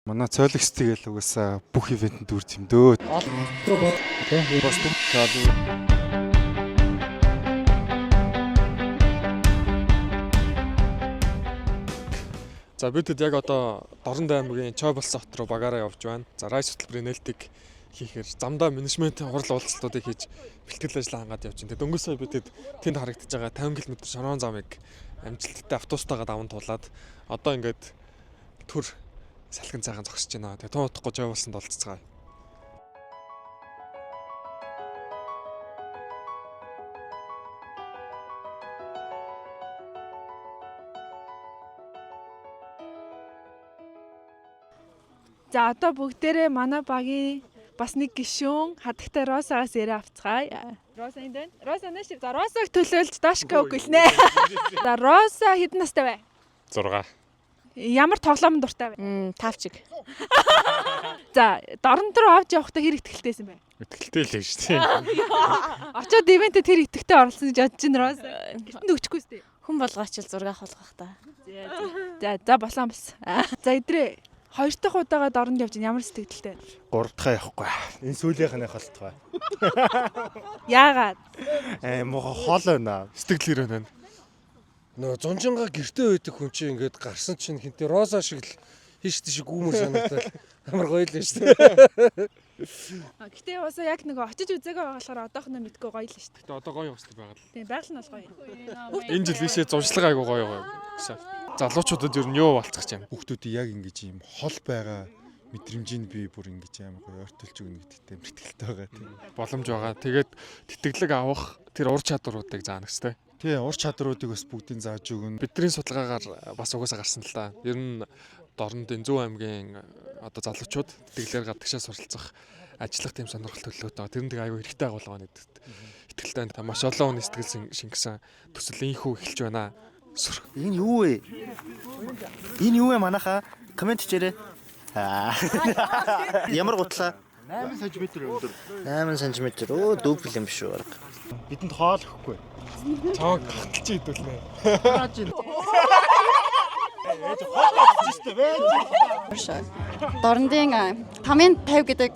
Манай цойлогч тэгэл угаасаа бүх ивентэнд дүрж юм дөө. За бидэд яг одоо Дорнод аймгийн Чойболсон хот руу багаараа явж байна. За райс хөтөлбөрийн нээлтийг хийхээр замдаа менежментийн хурал уулзалтуудыг хийж бэлтгэл ажил хангаад явж байна. Тэгээд өнгөрсөн сая бидэд тэнд харагдаж байгаа 50 км шорон замыг амжилттай автобустайгаа даван туулаад одоо ингээд төр салхин цайхан зогсож байна. Тэгээ тун утахгүй Чойболсонд олццгаая. За одоо бүгдээрээ манай багийн бас нэг гишүүн хадагтай Росагаас яриа авцгаая. Роса энд байна. Роса нэш. За Росаг төлөөлж Дашка өгөлнэ. За Роса хэдэн настай вэ? 6. Ямар тоглоомд дуртай вэ? Тавчиг. За Дорнод руу авч явахдаа хэр ихтэйсэн бэ? Итгэлтэй л шүү дээ. Очоод ивентэд тэр ихтэйтэй оролцсон гэж бодож байна Роса. Гэртэнд өгчихгүй сте. Хүн болгооч л зураг авах та. За болсон бас. За идрээ. Хоёр дахь удаага Дорнод явж ямар сэтгэлтэй байна? 3 дахь явахгүй. Энэ сүүлийнх нь халтгаа. Яагаад? Муха хол байна. Сэтгэл хэрэг байна. Нөө зунжингаа гэртээ байдаг хүн чинь ингээд гарсан чинь хинтээ Роза шиг л хийш тийш гүүмөр санагдал амар гоё л нь шүү дээ. Гэтэ бас яг нэг очиж үзээгүй болохоор одоохноо мэдгүй гоё л шүү дээ. Гэтэ одоо гоё өстэй байгаа. Тийм байгаль нь бол гоё. Энэ жил бишээ зуршлага айгу гоё. Залуучуудад ер нь юу болцох юм? Хүүхдүүдийг яг ингэж юм хол байгаа мэдрэмжийг би бүр ингэж амар гоё ойртолж өгнө гэдэгтээ мэтгэлтэй байгаа тийм. Боломж байгаа. Тэгээд тэтгэлэг авах тэр ур чадваруудыг заана гэстэй. Тий, ур чадруудыг бас бүгдийг зааж өгнө. Бидний судалгаагаар бас угаасаа гарсан л та. Ер нь Дорнодын Зөв аймгийн одоо залуучууд тэтгэлгээр гадагшаа суралцах ажиллах тийм сонирхол төлөвлөд байгаа. Тэр нь тэг аюу хэрэгтэй агуулга нэгдэгт. Итгэлтэй та маш олон хүний сэтгэл шингэсэн төсөлийнхүү эхэлж байна. Энэ юу вэ? Энэ юу вэ манайха? Комент хийрээ. Ямар гутлаа? 8 см өндөр. 8 см. Өө дүүп юм биш үү? Бидэнд хоол өгөхгүй. Чааг хаталж идүүлнэ. Дорнодын 550 гэдэг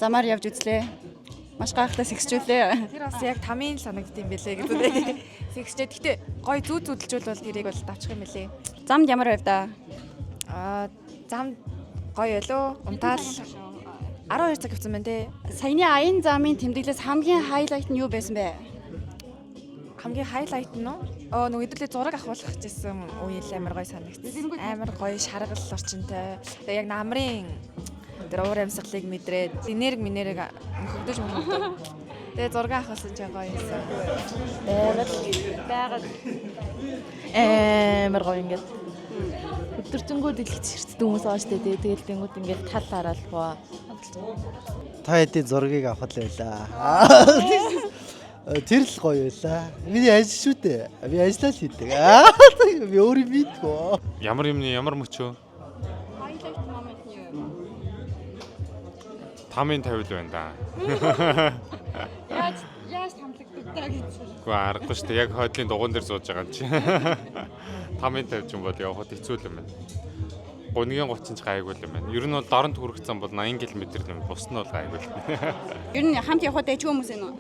замаар явж үзлээ. Маш гайхалтай сэгсжүүлээ. Тэр бас яг тамийн санагдсан юм бэлээ гэдэг. Сэгсчээ. Гэхдээ гой зүү зүдэлжүүл бол тэрийг бол давчих юм бэлээ. Замд ямар байв да? Зам гоё болоо. Унтаал 12 цаг явсан байна те. Саяны аян замын тэмдэглээс хамгийн хайлайт нь юу байсан бэ? Хамгийн хайлайт нь нөгөө хэдүүлээ зураг авахулах гэжсэн үйл амар гоё санагдсан. Амар гоё шаргал орчинтой. Тэгээ яг намрын тэр уур амьсгалыг мэдрээд энерги минерэг хөгдөж мөнгөдөг. Тэгээ зураг авахсан ч гоё юмсан. Байгаад амар гоё ингээд өдөржингүүд илгч ширтдэг хүмүүс байгаа шүү дээ. Тэгэл тэнгүүд ингээд тал хараалгаа. Та хэдийн зургийг авах л байлаа. Тэр л гоё байлаа. Миний ажил шүү дээ. Би ажиллаа л хийдэг. Би өөрөө мэдгүй. Ямар юм ямар мөчөө? хайлайт момент нь юу? 550 байна да. Яаж хамлагддаг даа гэж. Гэхдээ аргагүй шүү дээ. Яг хойдлын дугуун дээр сууж байгаа юм чи. 550 ч юм бол явахд хэцүү юм байна. 330 ч гайгүй юм байна. Ер нь бол Дорнод хүрэх зам бол 80 км юм. Бус нь бол гайгүй юм. Ер нь хамт явах дэжгүй хүмүүс ээ нөө.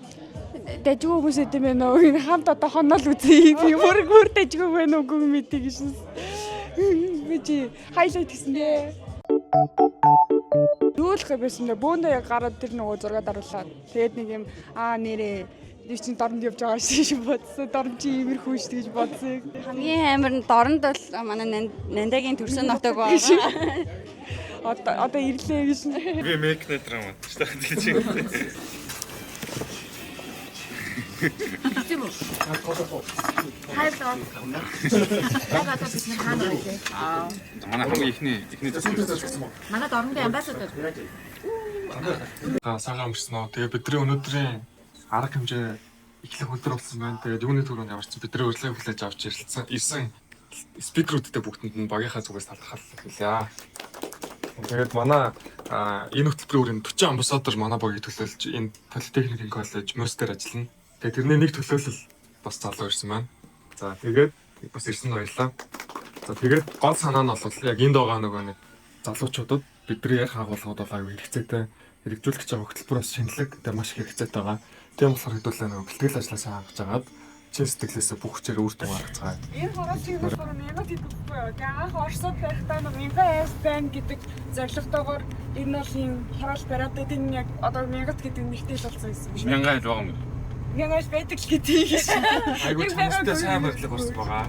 Дэжгүй хүмүүс эдэм ээ нөө хамт одоо хонол үзье. Би бүр дэжгүй байна уу үгүй мэдээ гэсэн. Би чи хайлайт гэсэн дээ. Дүүлэх байсан дээ. Бөөндөө яг гараад тэр нөгөө зураг даруулаад. Тэгээд нэг юм нэрээ би чинь Дорнод явж байгаа шиг бодсон. Дорнод чи иймэрхүү шүү гэж бодсон. Хамгийн амар нь Дорнод бол манай Нандагийн төрсөн нотог байгаа. Одоо ирлээ гэж. Би мейк нэтрам шүү дээ. Тийм үү? Хайлаа. Яг одоо бид нар хаана байлээ? Манай хамгийн ихний Манай Дорнодын амбассадор. Сагаа амжсан уу. Тэгээ бидний өнөөдрийн арга хэмжээ эхлэх өдөр болсон байна. Тэгээд юуны төрөнд яварсан бидний урьдчилан хүлээж авч ирсэн спикерүүдтэй бүгдэнд нь багийнхаа зүгээс талархал хэлье. Тэгээд манай энэ хөтөлбөрийн 40 амбассадор манай багийг төлөөлж энэ Политехникийн коллеж МОС-дээр ажиллана. Тэгээд тэрний нэг төлөөлөл бас залуу ирсэн байна. За тэгээд бас ирсэн баярлалаа. За тэгээд гол санаа нь бол яг энд байгаа нөгөө нэг залуучуудад бидний ярих агуулгууд бол аюу хэрэгцээтэй хэрэгжүүлэх гэж байгаа хөтөлбөр бас шинэлэг тэгээ маш их хэрэгцээтэй байгаа. Тийм болохоор хэдүүлээ нөгөө бэлтгэл ажлаа сайн хангаж агаад чин сэтгэлээсээ бүх хүчээр үр дүн гаргацгаая. Энэ хороо чиглэл болохоор ямар хэдүүлэхгүй юу. Тэгээ анх Оросод байхдаа нэг Invest Bank гэдэг зорилготойгоор энэ бол юм хороол бариад энэ яг одоо 1000 гэдэг нэртэй болсон юм шиг. 1000 айл байгаа юм. 1000 байдаг л гэдэг юм. Айгуу чанартай сайн барилга болсон байгаа.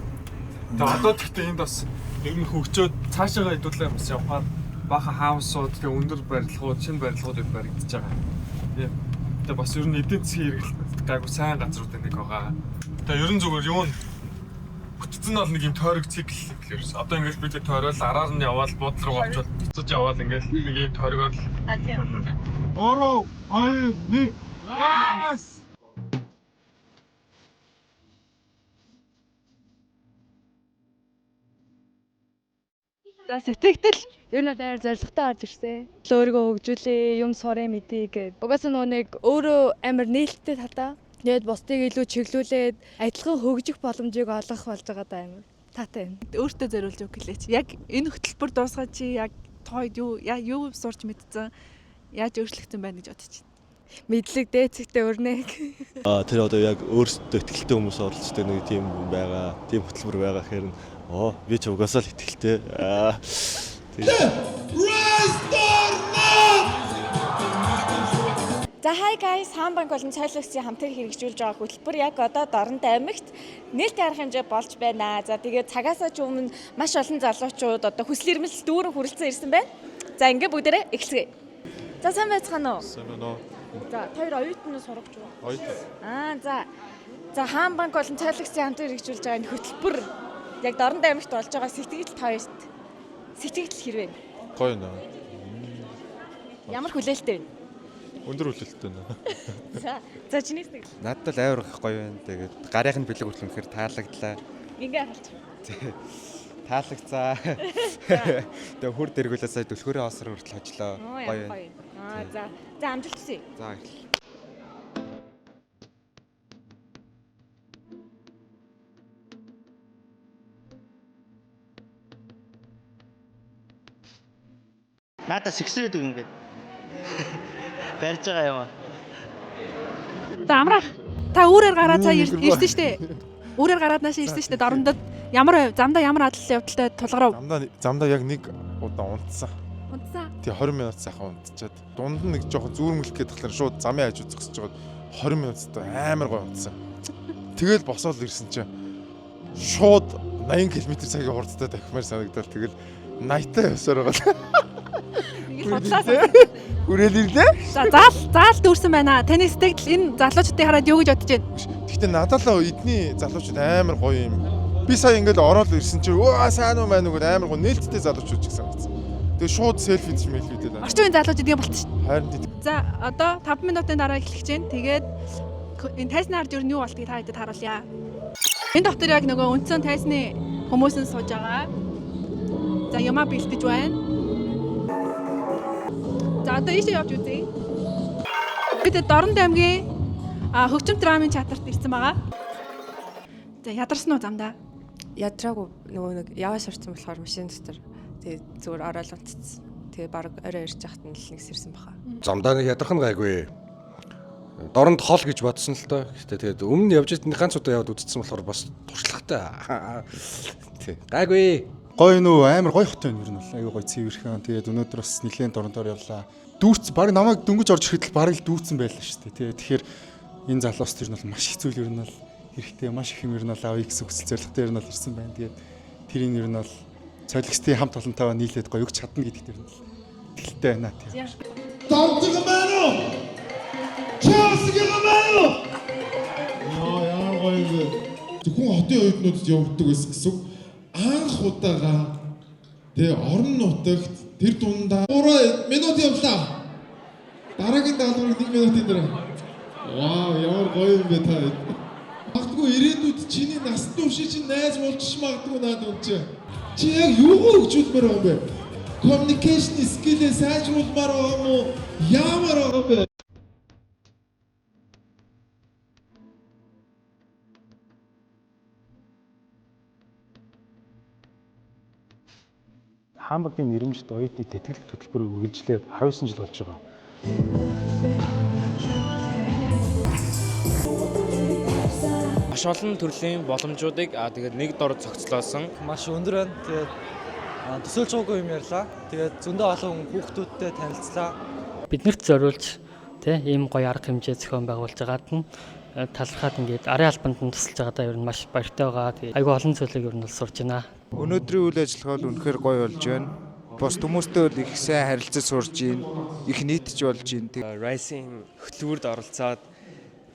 Тэгээ одоо тэгтээ энд бас ер нь хөгжөөд цаашаа хэдүүлээ бас явахаар баха хаусууд тэгээ өндөр барилгууд, шинэ барилгууд баригдаж байгаа. Тэгээ бас ер нь эдийн засгийн хэрэглэлт айгуу сайн газрууд нэг байгаа. Тэгээ ер нь зүгээр юу н бүтцэн бол нэг юм тойрог цикл ерөөс. Одоо ингээд бид тойрол араар нь яваал буудлын руу очоод буцаж яваал ингээд нэг юм тойрогоор ороо ай нэг аас За сэтгэл ер нь байр зоригтой орж ирсэн. Өөрийгөө хөгжүүлээ, юм сураа мэдээ гэдэг. Угаасаа нөгөө нэг өөрөө амар нээлттэй талаа. Тэгээд бусдыг илүү чиглүүлээд адилхан хөгжих боломжийг олгох болж байгаа даа амар. Таатай байна. Өөртөө зориулж өг гэлээч. Яг энэ хөтөлбөр дуусгаад чи яг тойд юу сурч мэдсэн? Яаж өөрчлөгдсөн байна гэж бодож байна. Мэдлэг дээцэгтэй өрнэ. Тэр одоо яг өөрсдөө ихтэй хүмүүс оролцдог нэг тийм байгаа, тийм хөтөлбөр байгаа гэхээр би ч угаасаа л ихтэй. За hi guys, Хаанбанк болон Цойлогчийн хамтар хэрэгжүүлж байгаа хөтөлбөр яг одоо Дорнод аймагт нээлттэй арга хэмжээ болж байна. За тэгээд цагаасаа ч өмнө маш олон залуучууд одоо хүсэл эрмэлзэл дүүрэн хүрэлцэн ирсэн байна. За ингээ бүгдээрээ эхэлцгээе. За сайн байцгаана уу? Сайн байна уу? За хоёр оюутан нь сурагч уу? Оюутан. За Хаанбанк болон Цойлогчийн хамтар хэрэгжүүлж байгаа энэ хөтөлбөр яг Дорнод аймагт болж байгаа сэтгэл хоёрт сэтгэл хэрвээ. Гоё нөө. Ямар хүлээлттэй вэ? Өндөр хүлээлттэй нөө. За чиний сэтгэл. Надад л амар их гоё байна. Тэгээд гарынхын бэлэг хүртэл үнэхээр таалагдлаа. Ингээ харалч. Таалагцаа. Тэгээд хүр дэргүүлээ сая дөлхөөрийн осор хүртэл хожлоо. Гоё байна. За амжилт хүсье. За эхэллээ. Надад сэгсрээд үг ингээд барьж байгаа юм аа. За амраа. Та өөрөөр гараад цаа ирсэн штэ. Өөрөөр гараад наашаа ирсэн штэ. Дорндод замдаа ямар адлал явдалтай тулгарав. Замдаа яг нэг удаа унтсан. Унтсан. Тий 20 минут сайхан унтчаад дунд нь нэг жоохон зүүрмэлэх гээд тахлаар шууд замын хажуу зогсож жоод 20 минуттай амар гоё унтсан. Тэгэл босоод ирсэн чинь шууд 80 км/цагийн хурдтай давхимаар санагдал тэгэл 80-таа явсаар байгаа. Ингээл бодлоо. Хүрээл ирлээ. За заал дүүрсэн байна. Таны сэтгэл энэ залуучдыг хараад юу гэж бодож байна? Гэхдээ надад л эдний залуучууд амар гоё юм. Би сая ингээл ороод ирсэн чинь сайн уу маань үгүй амар гоё нээлттэй залуучууд ч гэсэн байна. Тэгээ шууд селфи мэлвидээд байна. Орчин үеийн залуучууд юм болчих шин. Харин За одоо 5 минутын дараа эхлэх чинь. Тэгээд энэ тайсны харж юу болдгийг та хэдэд харуулъя. Энэ доктор яг нөгөө үндсэн тайсны хүмүүс нь сууж байгаа. За юмаа бэлдэж байна. За одоо ийшээ явж үзье. Бид Дорнод аймгийн хөгжим драмын театрт ирсэн байгаа. За ядарсан уу замдаа? Ядраагүй нөгөө нэг яваа ширсэн болохоор машин дотор тэгээ зүгээр ороод унтцсан. Тэгээ баг орой ирж яхад нь л нэгс ирсэн баха. Замдаа нэг ядарх нь гайгүй. Дорнод хол гэж бодсон л доо. Гэтэ тэгээд өмнө явж ирсэн ганц удаа яваад үзсэн болохоор бас туршлагатай. Тий. Гайгүй. гоё нөө амар гоё хот байна ер нь бол аюу гоё цэвэрхэн. Тэгээд өнөөдөр бас нэлээд Дорнодоор явлаа. Дүүрц баг намайг дөнгөж орж ирэхэд л баг л дүүрцэн байлаа шүү дээ. Тэгэхээр энэ залуус тэр нь бол маш их зүйл ер нь бол хэрэгтэй маш их юм ер нь бол авъя гэсэн хүсэл зорилготой ер нь бол ирсэн байна. Тэгээд тэрийн ер нь бол цолигчдын хамт олонтойгоо нийлээд гоё өгч чадна гэдэгт ер нь бол итгэлтэй байна тийм. Донцог байна уу? Чаасгэр байна уу? Яа гоё. Зөвхөн хотын оюутнуудад явагддаг байсан гэсэн. Анх удаага тэгээ орон нутагт тэр дундаа 3 минут явлаа. Дараагийн даалгаврыг 1 минутын дараа. Вау, ямар гоё юм бэ та. Магадгүй ирээдүйд чиний насны туршид чинь найз болчих магадгүй надад үнчээ. Чи яг юугаа хөгжүүлмээр байгаа юм бэ? Communication skill-ээ сайжруулмаар байгаа юм уу? Ямар байгаа бэ? Хаанбагын нэрмжит оюутны тэтгэлэг хөтөлбөр үргэлжлээд 19 жил болж байгаа. Маш олон төрлийн боломжуудыг тэгээд нэг дор зохицлоосон. Маш өндөр байна. Тэгээд төсөөлж байгаагүй юм ярьлаа. Тэгээд зөндөө олон хүүхдүүдтэй танилцлаа. Биднэрт зориулж ийм гоё арга хэмжээ зохион байгуулж байгаад нь талархаад ингээд арын албанд нь тусалж байгаадаа ер нь маш баяртай байгаа. Тэгээд айгүй олон зүйлийг ер нь бол сурж байна. Өнөөдрийн үйл ажиллагаа бол үнэхээр гоё болж байна. Бос хүмүүстэй бол их сайн харилцаж сурж байна. Их нийтж болж байна. Rising хөтөлбөрт оролцоод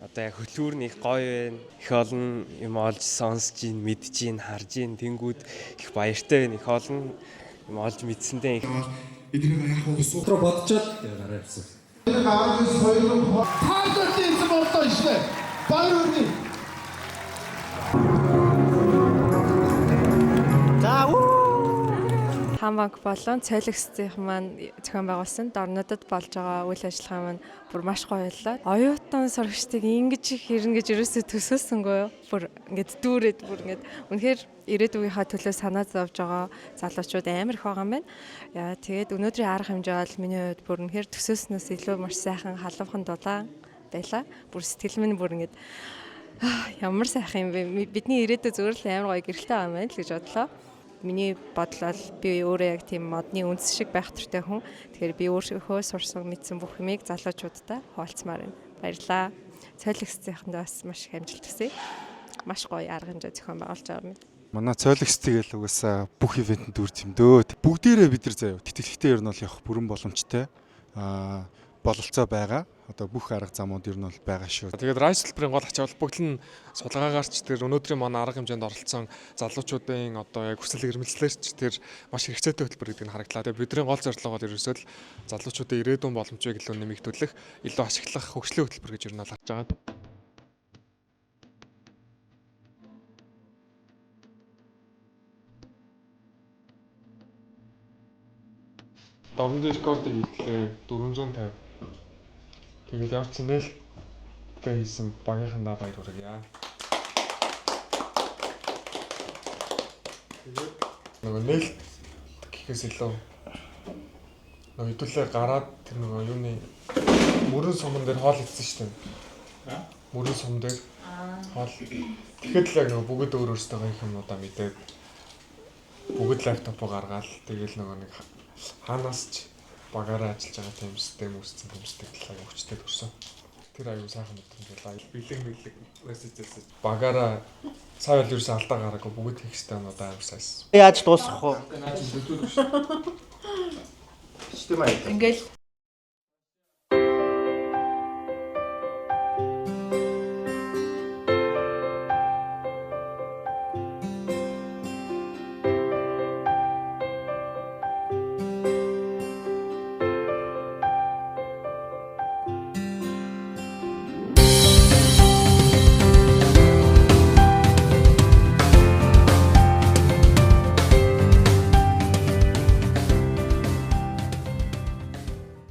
одоо яг хөтөлбөр нь их гоё байна. Их олон юм олж сонсож байна, мэдж байна, харж байна. Тэнгүүд их баяртай байна. Их олон юм олж мэдсэндээ их эднийг яг уусруу бодчоод гараа явсан. Энэ агаас хоёрын хаалтын болоо ишлээ. Баяр хүргэе. Хаанбанк болон цойлогсдынх маань зохион байгуулсан дорнодод болж байгаа үйл ажиллагаа маань бүр маш гоё боллоо. Оюутан сурагчдыг ингэж их ирнэ гэж ерөөсөө төсөөлсөнгүй юу? Бүр ингэж дүүрээд бүр ингэж үнэхээр ирээдүйнхаа төлөө санаа зовж байгаа залуучууд амар их байгаа юм байна. Яа тэгээд өнөөдрийн арга хэмжээ бол миний хувьд бүр үнэхээр төсөөснөөс илүү маш сайхан халуухан дулаан байлаа. Бүр сэтгэл минь бүр ингэж ямар сайхан юм бэ? Бидний ирээдүй зүгээр л амар гоё гэрэлтэй байгаа юм байна л гэж бодлоо. Миний бодлол би өөрөө яг тийм модны үндэс шиг байх төртэй хүн. Тэгэхээр би өөрийнхөө сурсан мэдсэн бүх юмыг залуучуудтай хуваалцмаар байна. Баярлалаа. Цойлогсцынханд бас маш их амжилт хүсье. Маш гоё арга хэмжээ зохион байгуулж байгаа юм. Манай цойлогс тэгэл угаасаа бүх ивентэнд үрж юм дөө. Бүгдээрээ бид нар заяа тэтгэлэгтэй ер нь бол явах бүрэн боломжтой. Бололцоо байгаа. Одоо бүх арга замууд ер нь бол байгаа шүү. Тэгээд Rise хэлбэрийн гол ач холбогдол нь судалгаагаарч тэр өнөөдрийн манай арга хэмжээнд оролцсон залуучуудын одоо яг хүсэл эрмэлзлээрч тэр маш хэрэгцээтэй хөтөлбөр гэдэг нь харагдлаа. Тэгээд бидний гол зорилго бол ерөөсөө л залуучуудын ирээдүйн боломжийг илүү нэмэгдүүлэх, илүү ашиглах хөгжлийн хөтөлбөр гэж ер нь харж байгаа. Домдын скорт хийлээ 450. Тэгээд явцсан нэл хийсэн багийнхандаа баяр хүргье. Тэгээд нөгөө нэл гэхээс илүү нөгөө хэдүүлээ гараад тэр нөгөө юуны мөрөн суман дээр хоол идсэн шүү дээ. Мөрөн сум дээр хоол. Тэгэхэд л яг нөгөө бүгд өөр өөрсдөө их юмудаа мэдээд бүгд лаптопоо гаргаад тэгэл нөгөө нэг хаанаас ч багаараа ажиллаж байгаа тийм систем үүссэн хүмүүстэй талаар өвчтөд төрсөн. Тэр аюу сайхан мэдрэмж байлаа. Бэлэг мессежээс багаараа сая бол ерөөсөө алдаа гараагүй бүгд хийх систем удаа амар сайс. Яаж дуусгах вэ? Ингээл